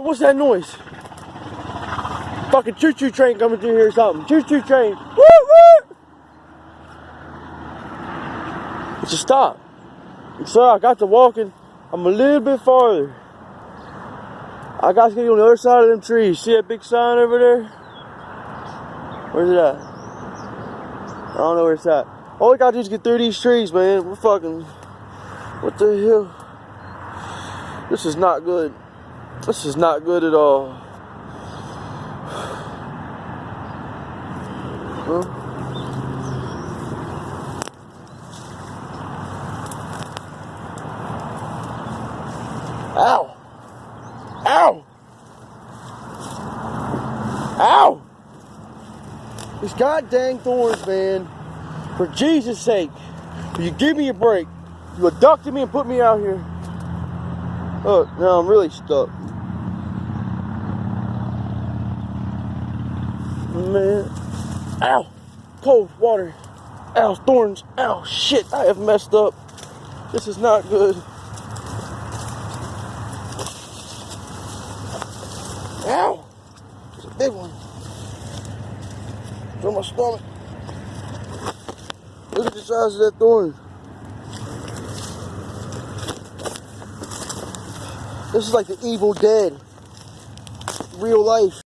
What's that noise? Fucking choo-choo train coming through here or something. Choo-choo train. Woo woo! It's a stop. So I got to walking. I'm a little bit farther. I got to get on the other side of them trees. See that big sign over there? Where's it at? I don't know where it's at. All we gotta do is get through these trees, man. We're fucking... What the hell? This is not good. This is not good at all. Huh? Ow! Ow! Ow! These goddamn thorns, man. For Jesus' sake, will you give me a break? You abducted me and put me out here. Look, now I'm really stuck. Man. Ow! Cold water. Ow, thorns. Ow, shit. I have messed up. This is not good. Ow! It's a big one. It's on my stomach. Look at the size of that thorn. This is like the Evil Dead. Real life.